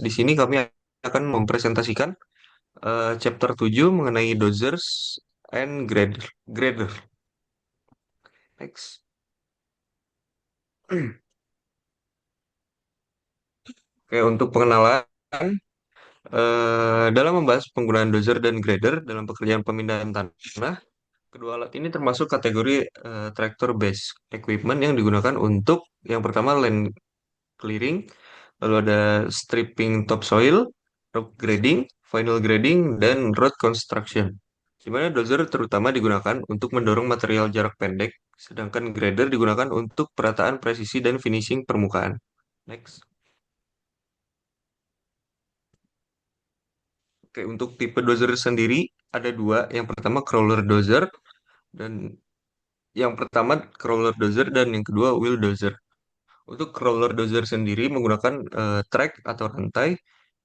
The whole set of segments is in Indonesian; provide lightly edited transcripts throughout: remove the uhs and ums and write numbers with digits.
Di sini kami akan mempresentasikan chapter 7 mengenai dozers and grader. Next. Oke, untuk pengenalan, dalam membahas penggunaan dozer dan grader dalam pekerjaan pemindahan tanah, kedua alat ini termasuk kategori tractor based equipment yang digunakan untuk yang pertama land clearing, lalu ada stripping topsoil, rock grading, final grading, dan road construction. Di mana dozer terutama digunakan untuk mendorong material jarak pendek, sedangkan grader digunakan untuk perataan presisi dan finishing permukaan. Next. Oke, untuk tipe dozer sendiri ada dua. Yang pertama crawler dozer dan yang kedua wheel dozer. Untuk crawler dozer sendiri menggunakan track atau rantai,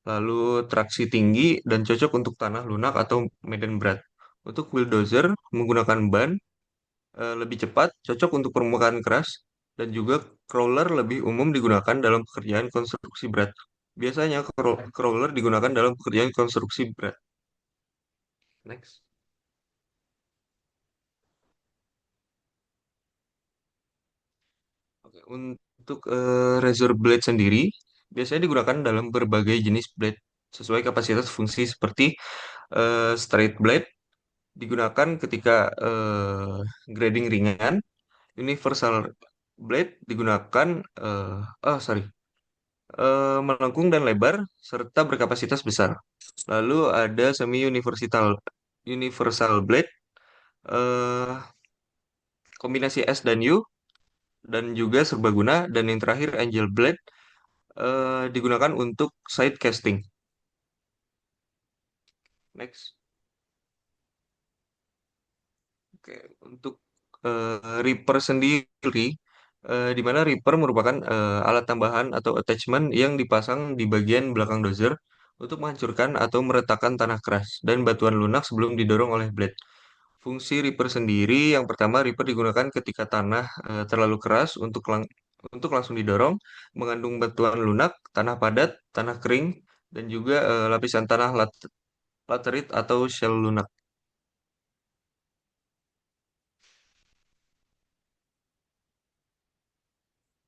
lalu traksi tinggi dan cocok untuk tanah lunak atau medan berat. Untuk wheel dozer menggunakan ban lebih cepat, cocok untuk permukaan keras, dan juga crawler lebih umum digunakan dalam pekerjaan konstruksi berat. Biasanya crawler digunakan dalam pekerjaan konstruksi berat. Next. Oke, untuk razor blade sendiri biasanya digunakan dalam berbagai jenis blade sesuai kapasitas fungsi seperti straight blade digunakan ketika grading ringan, universal blade digunakan sorry melengkung dan lebar serta berkapasitas besar. Lalu ada semi universal universal blade eh, kombinasi S dan U dan juga serbaguna dan yang terakhir angel blade digunakan untuk side casting. Next. Oke, untuk Reaper sendiri, di mana Reaper merupakan alat tambahan atau attachment yang dipasang di bagian belakang dozer untuk menghancurkan atau meretakkan tanah keras dan batuan lunak sebelum didorong oleh blade. Fungsi Reaper sendiri, yang pertama Reaper digunakan ketika tanah terlalu keras untuk langsung didorong, mengandung batuan lunak, tanah padat, tanah kering, dan juga lapisan tanah laterit atau shell lunak.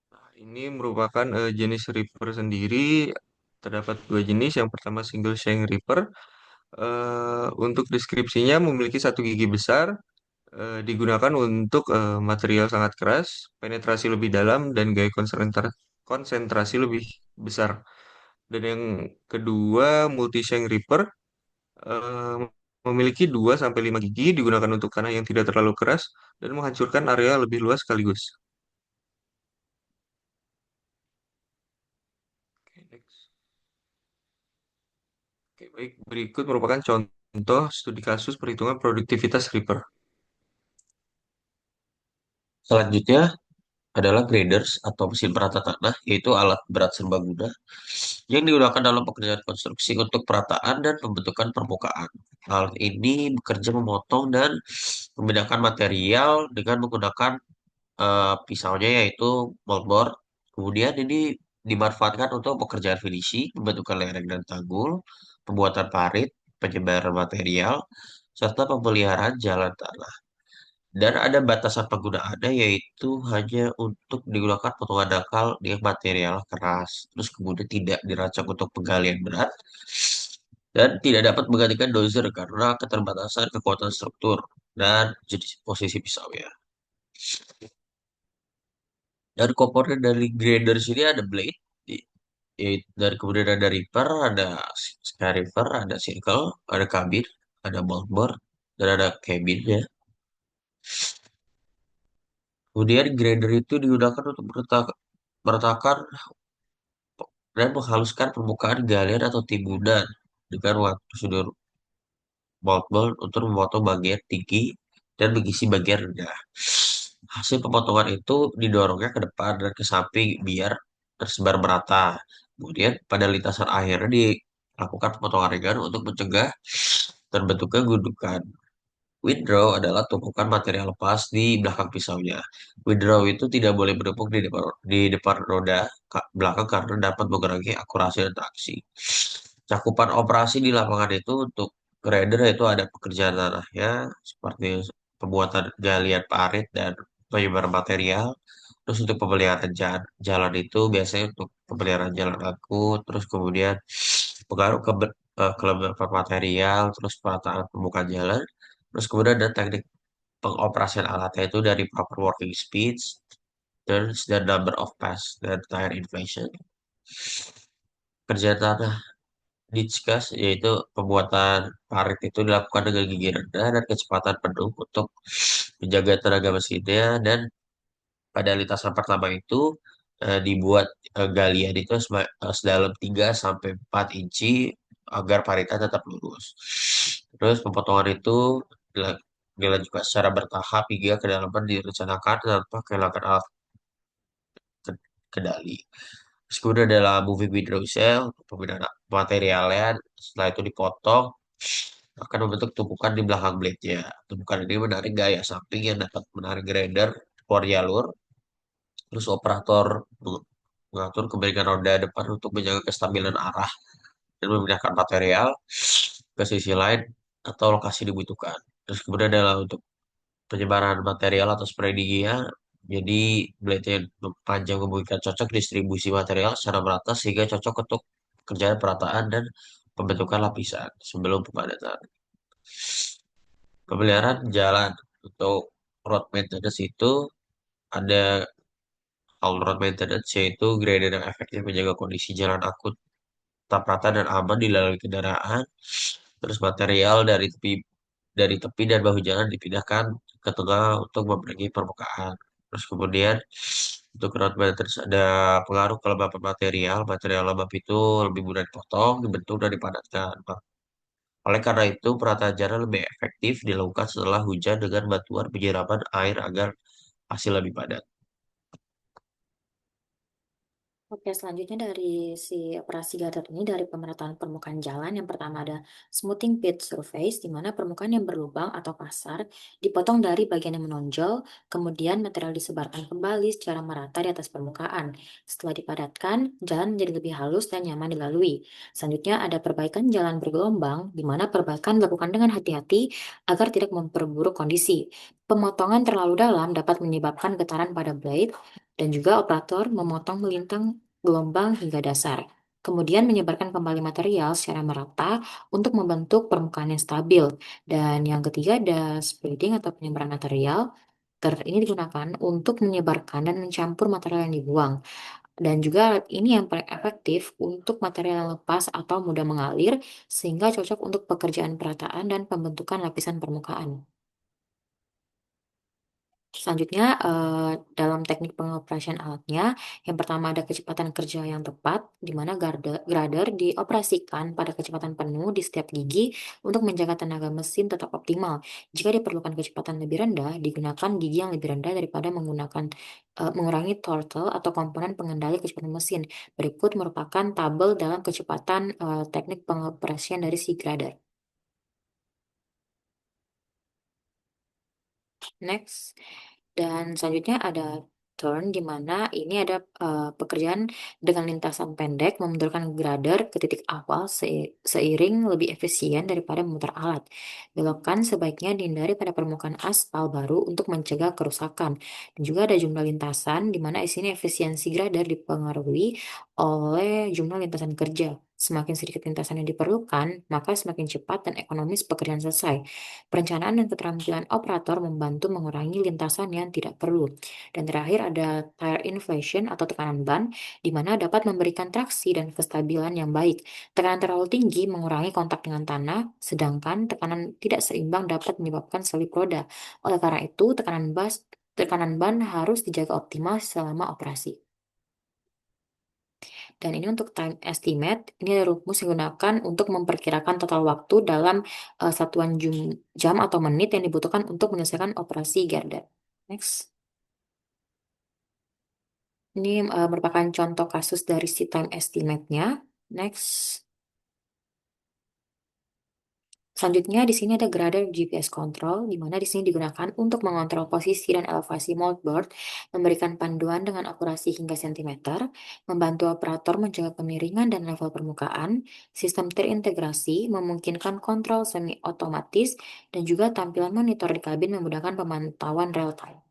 Nah, ini merupakan jenis Reaper sendiri. Terdapat dua jenis. Yang pertama single shank Reaper. Untuk deskripsinya memiliki satu gigi besar, digunakan untuk material sangat keras, penetrasi lebih dalam, dan gaya konsentrasi lebih besar. Dan yang kedua multi shank Reaper eh, memiliki 2 sampai 5 gigi, digunakan untuk tanah yang tidak terlalu keras dan menghancurkan area lebih luas sekaligus. Oke, next. Oke, baik. Berikut merupakan contoh studi kasus perhitungan produktivitas Reaper. Selanjutnya adalah graders atau mesin perata tanah, yaitu alat berat serbaguna yang digunakan dalam pekerjaan konstruksi untuk perataan dan pembentukan permukaan. Alat ini bekerja memotong dan membedakan material dengan menggunakan pisaunya yaitu moldboard. Kemudian ini dimanfaatkan untuk pekerjaan finishing, pembentukan lereng dan tanggul, pembuatan parit, penyebaran material, serta pemeliharaan jalan tanah. Dan ada batasan penggunaannya yaitu hanya untuk digunakan potongan dangkal dengan material keras. Terus kemudian tidak dirancang untuk penggalian berat dan tidak dapat menggantikan dozer karena keterbatasan kekuatan struktur dan jenis posisi pisaunya. Dan komponen dari grinder sini ada blade, dan kemudian ada ripper, ada scarifer, ada circle, ada kabin, ada moldboard, dan ada cabinnya. Kemudian grinder itu digunakan untuk meratakan dan menghaluskan permukaan galian atau timbunan dengan prosedur moldboard untuk memotong bagian tinggi dan mengisi bagian rendah. Hasil pemotongan itu didorongnya ke depan dan ke samping biar tersebar merata. Kemudian pada lintasan akhirnya dilakukan pemotongan ringan untuk mencegah terbentuknya gundukan. Withdraw adalah tumpukan material lepas di belakang pisaunya. Withdraw itu tidak boleh menumpuk di depan roda belakang karena dapat mengurangi akurasi dan traksi. Cakupan operasi di lapangan itu untuk grader itu ada pekerjaan tanahnya seperti pembuatan galian parit dan penyebaran material. Terus untuk pemeliharaan jalan itu biasanya untuk pemeliharaan jalan angkut, terus kemudian pengaruh kelembapan material, terus perataan permukaan jalan. Terus kemudian ada teknik pengoperasian alatnya itu dari proper working speeds, turns, dan number of pass, dan tire inflation. Kerja tanah discuss yaitu pembuatan parit itu dilakukan dengan gigi rendah dan kecepatan penuh untuk menjaga tenaga mesinnya dan pada lintasan pertama itu dibuat galian itu sedalam 3 sampai 4 inci agar paritnya tetap lurus. Terus pemotongan itu dilanjutkan secara bertahap hingga kedalaman direncanakan tanpa kehilangan alat kendali. Terus kemudian adalah moving window cell, pembinaan materialnya, setelah itu dipotong, akan membentuk tumpukan di belakang blade-nya. Tumpukan ini menarik gaya samping yang dapat menarik grinder keluar jalur. Terus operator mengatur kebaikan roda depan untuk menjaga kestabilan arah dan memindahkan material ke sisi lain atau lokasi dibutuhkan. Terus kemudian adalah untuk penyebaran material atau spreadingnya. Jadi blade-nya panjang memberikan cocok distribusi material secara merata sehingga cocok untuk kerjaan perataan dan pembentukan lapisan sebelum pemadatan. Pemeliharaan jalan untuk road maintenance itu ada all road maintenance yaitu grader yang efektif menjaga kondisi jalan akut tetap rata dan aman dilalui kendaraan. Terus material dari tepi dan bahu jalan dipindahkan ke tengah untuk membenahi permukaan. Terus kemudian untuk road maintenance ada pengaruh kelembapan material. Material lembab itu lebih mudah dipotong, dibentuk, dan dipadatkan. Oleh karena itu, perataan jalan lebih efektif dilakukan setelah hujan dengan bantuan penyiraman air agar hasil lebih padat. Oke, selanjutnya dari si operasi Gatot ini dari pemerataan permukaan jalan. Yang pertama ada smoothing pit surface, di mana permukaan yang berlubang atau kasar dipotong dari bagian yang menonjol, kemudian material disebarkan kembali secara merata di atas permukaan. Setelah dipadatkan, jalan menjadi lebih halus dan nyaman dilalui. Selanjutnya ada perbaikan jalan bergelombang, di mana perbaikan dilakukan dengan hati-hati agar tidak memperburuk kondisi. Pemotongan terlalu dalam dapat menyebabkan getaran pada blade, dan juga operator memotong melintang gelombang hingga dasar. Kemudian menyebarkan kembali material secara merata untuk membentuk permukaan yang stabil. Dan yang ketiga ada spreading atau penyebaran material. Ini digunakan untuk menyebarkan dan mencampur material yang dibuang. Dan juga ini yang paling efektif untuk material yang lepas atau mudah mengalir, sehingga cocok untuk pekerjaan perataan dan pembentukan lapisan permukaan. Selanjutnya, dalam teknik pengoperasian alatnya, yang pertama ada kecepatan kerja yang tepat, di mana grader dioperasikan pada kecepatan penuh di setiap gigi untuk menjaga tenaga mesin tetap optimal. Jika diperlukan kecepatan lebih rendah, digunakan gigi yang lebih rendah daripada mengurangi throttle atau komponen pengendali kecepatan mesin. Berikut merupakan tabel dalam kecepatan teknik pengoperasian dari si grader. Next. Dan selanjutnya ada turn, di mana ini ada pekerjaan dengan lintasan pendek membenturkan grader ke titik awal seiring lebih efisien daripada memutar alat. Belokan sebaiknya dihindari pada permukaan aspal baru untuk mencegah kerusakan. Dan juga ada jumlah lintasan, di mana di sini efisiensi grader dipengaruhi oleh jumlah lintasan kerja. Semakin sedikit lintasan yang diperlukan, maka semakin cepat dan ekonomis pekerjaan selesai. Perencanaan dan keterampilan operator membantu mengurangi lintasan yang tidak perlu. Dan terakhir ada tire inflation atau tekanan ban, di mana dapat memberikan traksi dan kestabilan yang baik. Tekanan terlalu tinggi mengurangi kontak dengan tanah, sedangkan tekanan tidak seimbang dapat menyebabkan selip roda. Oleh karena itu, tekanan ban harus dijaga optimal selama operasi. Dan ini untuk time estimate, ini ada rumus yang digunakan untuk memperkirakan total waktu dalam satuan jam atau menit yang dibutuhkan untuk menyelesaikan operasi garda. Next. Ini merupakan contoh kasus dari si time estimate-nya. Next. Selanjutnya di sini ada Grader GPS Control, di mana di sini digunakan untuk mengontrol posisi dan elevasi moldboard, memberikan panduan dengan akurasi hingga sentimeter, membantu operator menjaga kemiringan dan level permukaan, sistem terintegrasi, memungkinkan kontrol semi otomatis, dan juga tampilan monitor di kabin memudahkan pemantauan real time.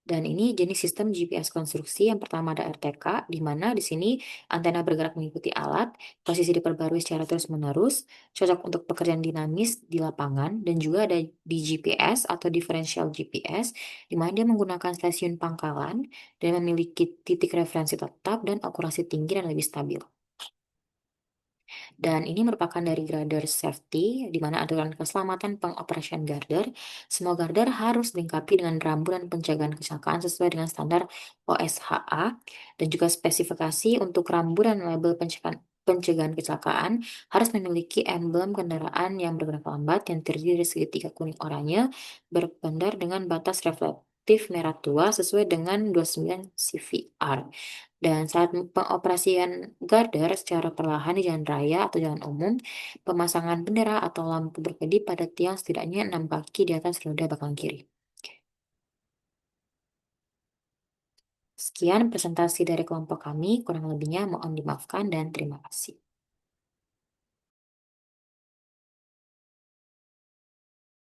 Dan ini jenis sistem GPS konstruksi. Yang pertama ada RTK, di mana di sini antena bergerak mengikuti alat, posisi diperbarui secara terus-menerus, cocok untuk pekerjaan dinamis di lapangan, dan juga ada DGPS atau Differential GPS, di mana dia menggunakan stasiun pangkalan dan memiliki titik referensi tetap dan akurasi tinggi dan lebih stabil. Dan ini merupakan dari Garder Safety, di mana aturan keselamatan pengoperasian garder. Semua garder harus dilengkapi dengan rambu dan penjagaan kecelakaan sesuai dengan standar OSHA, dan juga spesifikasi untuk rambu dan label pencegahan kecelakaan harus memiliki emblem kendaraan yang bergerak lambat yang terdiri dari segitiga kuning oranye berbandar dengan batas reflektif merah tua sesuai dengan 29 CVR. Dan saat pengoperasian garder secara perlahan di jalan raya atau jalan umum, pemasangan bendera atau lampu berkedip pada tiang setidaknya 6 kaki di atas roda belakang kiri. Sekian presentasi dari kelompok kami, kurang lebihnya mohon dimaafkan dan terima kasih.